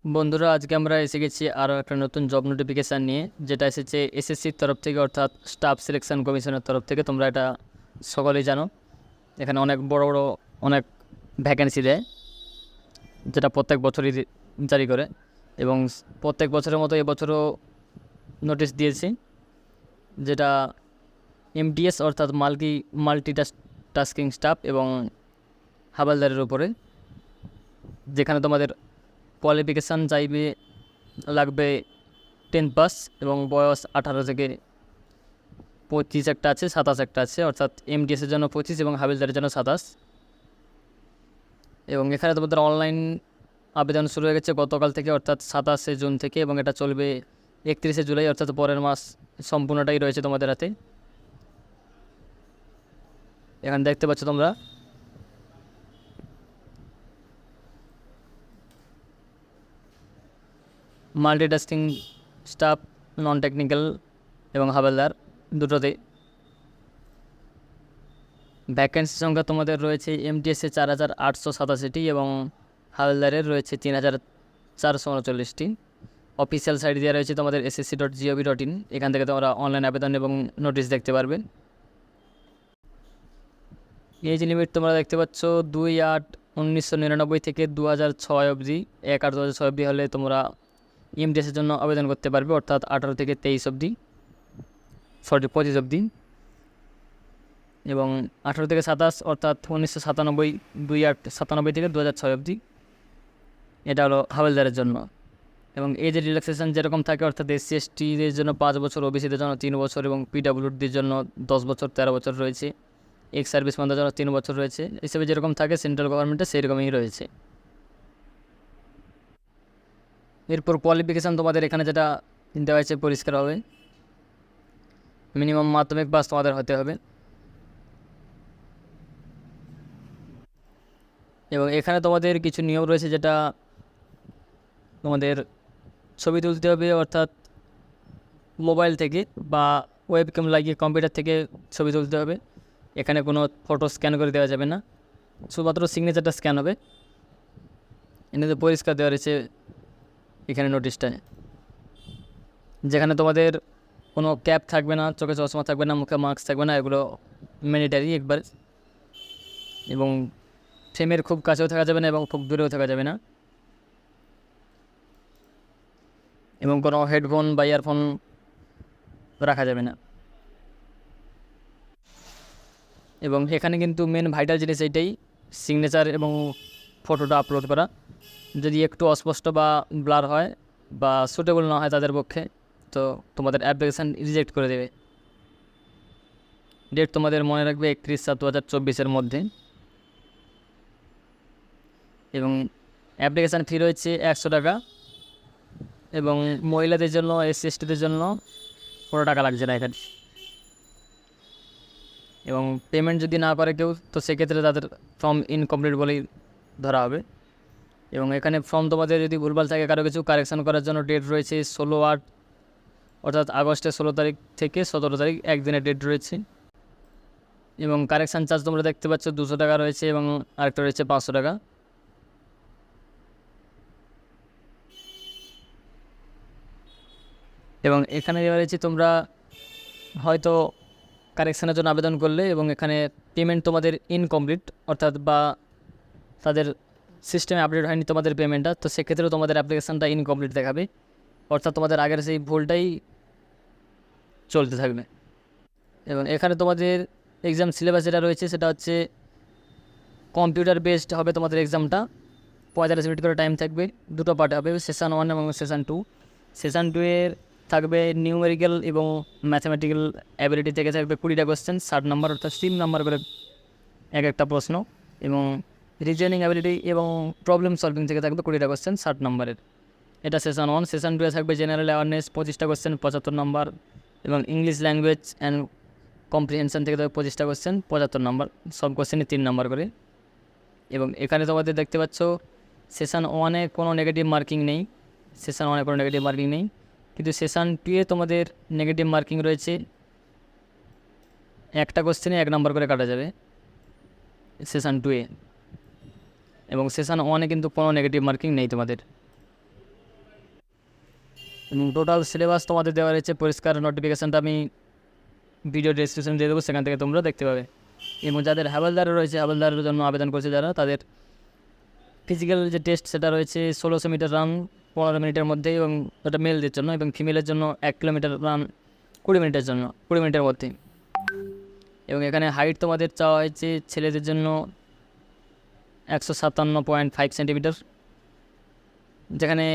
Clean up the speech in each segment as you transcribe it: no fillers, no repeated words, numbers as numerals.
বন্ধুরা, আজকে আমরা এসে গেছি আরও একটা নতুন জব নোটিফিকেশান নিয়ে, যেটা এসেছে এসএসসির তরফ থেকে, অর্থাৎ স্টাফ সিলেকশন কমিশনের তরফ থেকে। তোমরা এটা সকলেই জানো। এখানে অনেক বড় বড় অনেক ভ্যাকেন্সি দেয়, যেটা প্রত্যেক বছরই জারি করে, এবং প্রত্যেক বছরের মতো এবছরও নোটিশ দিয়েছি, যেটা এমটিএস অর্থাৎ মাল্টি টাস্কিং স্টাফ এবং হাবালদারের উপরে, যেখানে তোমাদের কোয়ালিফিকেশান চাইবে লাগবে 10 পাস এবং বয়স 18 থেকে 25 একটা আছে, 27 একটা আছে, অর্থাৎ এমটিএসের জন্য 25 এবং হাবিলদারের জন্য 27। এবং এখানে তোমাদের অনলাইন আবেদন শুরু হয়ে গেছে গতকাল থেকে, অর্থাৎ 27শে জুন থেকে, এবং এটা চলবে 31শে জুলাই, অর্থাৎ পরের মাস সম্পূর্ণটাই রয়েছে তোমাদের হাতে। এখানে দেখতে পাচ্ছ তোমরা মাল্টিটাস্কিং স্টাফ, নন টেকনিক্যাল এবং হাবিলদার দুটোতেই। ভ্যাকেন্সি সংখ্যা তোমাদের রয়েছে এমটিএসে 4887টি এবং হাবিলদারের রয়েছে 3439টি। অফিসিয়াল সাইট দেওয়া রয়েছে তোমাদের ssc.gov.in। এখান থেকে তোমরা অনলাইন আবেদন এবং নোটিশ দেখতে পারবে। এজ লিমিট তোমরা দেখতে পাচ্ছ 2/8/1999 থেকে 2006 অবধি, 1/8/2006 অবধি হলে তোমরা এমটিএসের জন্য আবেদন করতে পারবে, অর্থাৎ 18 থেকে 23 অবধি, 25 অবধি। এবং 18 থেকে 27 অর্থাৎ 1997, 2/8/97 থেকে 2006 অবধি, এটা হলো হাবিলদারের জন্য। এবং এজ রিল্যাক্সেশন যেরকম থাকে, অর্থাৎ এসসি এসটিদের জন্য 5 বছর, ওবিসিদের জন্য 3 বছর এবং পিডাব্লিউডির জন্য 10 বছর 13 বছর রয়েছে, এক্স সার্ভিসম্যানদের জন্য 3 বছর রয়েছে। হিসেবে যেরকম থাকে সেন্ট্রাল গভর্নমেন্টে সেরকমই রয়েছে। এরপর কোয়ালিফিকেশান তোমাদের এখানে যেটা দেওয়া হয়েছে পরিষ্কার হবে, মিনিমাম মাধ্যমিক পাস তোমাদের হতে হবে। এবং এখানে তোমাদের কিছু নিয়ম রয়েছে, যেটা তোমাদের ছবি তুলতে হবে, অর্থাৎ মোবাইল থেকে বা ওয়েবক্যাম লাগিয়ে কম্পিউটার থেকে ছবি তুলতে হবে। এখানে কোনো ফটো স্ক্যান করে দেওয়া যাবে না, শুধুমাত্র সিগনেচারটা স্ক্যান হবে। এখানে পরিষ্কার দেওয়া রয়েছে এখানে নোটিশটায়, যেখানে তোমাদের কোনো ক্যাপ থাকবে না, চোখে চশমা থাকবে না, মুখে মাস্ক থাকবে না, এগুলো ম্যান্ডেটারি একবার। এবং ফ্রেমের খুব কাছেও থাকা যাবে না এবং খুব দূরেও থাকা যাবে না। এবং কোনো হেডফোন বা ইয়ারফোন রাখা যাবে না। এবং এখানে কিন্তু মেন ভাইটাল জিনিস এইটাই, সিগনেচার এবং ফটোটা আপলোড করা। যদি একটু অস্পষ্ট বা ব্লার হয় বা সুটেবল না হয় তাদের পক্ষে, তো তোমাদের অ্যাপ্লিকেশান রিজেক্ট করে দেবে। ডেট তোমাদের মনে রাখবে 31/7/2024 মধ্যে। এবং অ্যাপ্লিকেশান ফি রয়েছে 100 টাকা, এবং মহিলাদের জন্য, এসসি এসটিদের জন্য কোনো টাকা লাগছে না এখানে। এবং পেমেন্ট যদি না করে কেউ, তো সেক্ষেত্রে তাদের ফর্ম ইনকমপ্লিট বলেই ধরা হবে। এবং এখানে ফর্ম তোমাদের যদি ভুলভাল থাকে কারো কিছু, কারেকশান করার জন্য ডেট রয়েছে 16/8, অর্থাৎ আগস্টের 16 তারিখ থেকে 17 তারিখ, একদিনের ডেট রয়েছে। এবং কারেকশান চার্জ তোমরা দেখতে পাচ্ছ 200 টাকা রয়েছে, এবং আরেকটা রয়েছে 500 টাকা। এবং এখানে দেওয়া রয়েছে তোমরা হয়তো কারেকশানের জন্য আবেদন করলে এবং এখানে পেমেন্ট তোমাদের ইনকমপ্লিট, অর্থাৎ বা তাদের সিস্টেমে আপডেট হয়নি তোমাদের পেমেন্টটা, তো সেক্ষেত্রেও তোমাদের অ্যাপ্লিকেশানটা ইনকমপ্লিট দেখাবে, অর্থাৎ তোমাদের আগের সেই ভুলটাই চলতে থাকবে। এবং এখানে তোমাদের এক্সাম সিলেবাস যেটা রয়েছে সেটা হচ্ছে কম্পিউটার বেসড হবে তোমাদের এক্সামটা। 45 মিনিট করে টাইম থাকবে, দুটো পার্টে হবে, সেশন 1 এবং সেশন 2। সেশন 2 এর থাকবে নিউমেরিক্যাল এবং ম্যাথামেটিক্যাল অ্যাবিলিটি থেকে থাকবে 20টা কোয়েশ্চেন, 60 নম্বর, অর্থাৎ 3 নম্বর করে এক একটা প্রশ্ন। এবং রিজনিং অ্যাবিলিটি এবং প্রবলেম সলভিং থেকে থাকবে 20টা কোয়েশ্চেন, 60 নম্বরের। এটা সেশন 1। সেশন 2 এ থাকবে জেনারেল অ্যাওয়ারনেস, 25টা কোয়েশ্চেন, 75 নম্বর, এবং ইংলিশ ল্যাঙ্গুয়েজ অ্যান্ড কম্প্রিহেনশন থেকে থাকবে 25টা কোয়েশ্চেন, 75 নম্বর, সব কোয়েশ্চেনই 3 নম্বর করে। এবং এখানে তোমাদের দেখতে পাচ্ছ সেশন 1-এ কোনো নেগেটিভ মার্কিং নেই, সেশন 1-এ কোনো নেগেটিভ মার্কিং নেই, কিন্তু সেশন 2-এ তোমাদের নেগেটিভ মার্কিং রয়েছে। একটা কোয়েশ্চেনে 1 নম্বর করে কাটা যাবে সেশন 2-এ, এবং সেশন 1-এ কিন্তু কোনো নেগেটিভ মার্কিং নেই তোমাদের। এবং টোটাল সিলেবাস তোমাদের দেওয়া রয়েছে পরিষ্কার, নোটিফিকেশানটা আমি ভিডিও ডেসক্রিপশন দিয়ে দেবো, সেখান থেকে তোমরা দেখতে পাবে। এবং যাদের হাওলদার রয়েছে, হাওলদারের জন্য আবেদন করছে যারা, তাদের ফিজিক্যাল যে টেস্ট সেটা রয়েছে 1600 মিটার রান 15 মিনিটের মধ্যে, এবং ওটা মেলদের জন্য, এবং ফিমেলের জন্য 1 কিলোমিটার রান 20 মিনিটের জন্য 20 মিনিটের মধ্যে। এবং এখানে হাইট তোমাদের চাওয়া হয়েছে ছেলেদের জন্য 157.5 সেন্টিমিটার, যেখানে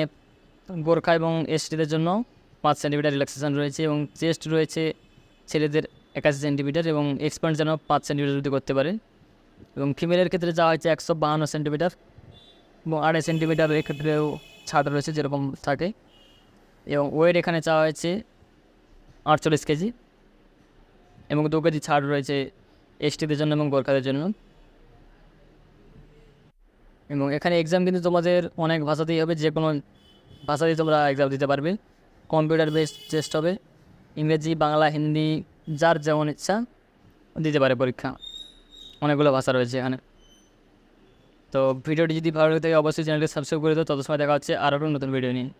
গোর্খা এবং এসটিদের জন্য 5 সেন্টিমিটার রিল্যাক্সেশন রয়েছে, এবং চেস্ট রয়েছে ছেলেদের 81 সেন্টিমিটার, এবং এক্সপ্যান্ড যেন 5 সেন্টিমিটার যদি করতে পারে। এবং ফিমেলের ক্ষেত্রে যাওয়া হয়েছে 152 সেন্টিমিটার, এবং 2.5 সেন্টিমিটার এক্ষেত্রেও ছাড় রয়েছে যেরকম থাকে। এবং ওয়েট এখানে চাওয়া হয়েছে 48 কেজি, এবং 2 কেজি ছাড় রয়েছে এসটিদের জন্য এবং গোর্খাদের জন্য। এবং এখানে এক্সাম কিন্তু তোমাদের অনেক ভাষাতেই হবে, যে কোনো ভাষাতেই তোমরা এক্সাম দিতে পারবে। কম্পিউটার বেসড টেস্ট হবে, ইংরেজি, বাংলা, হিন্দি, যার যেমন ইচ্ছা দিতে পারে পরীক্ষা। অনেকগুলো ভাষা রয়েছে এখানে। তো ভিডিওটি যদি ভালো লাগে থাকে অবশ্যই চ্যানেলটি সাবস্ক্রাইব করে দাও। তত সময় দেখা হচ্ছে আরও নতুন ভিডিও নিয়ে।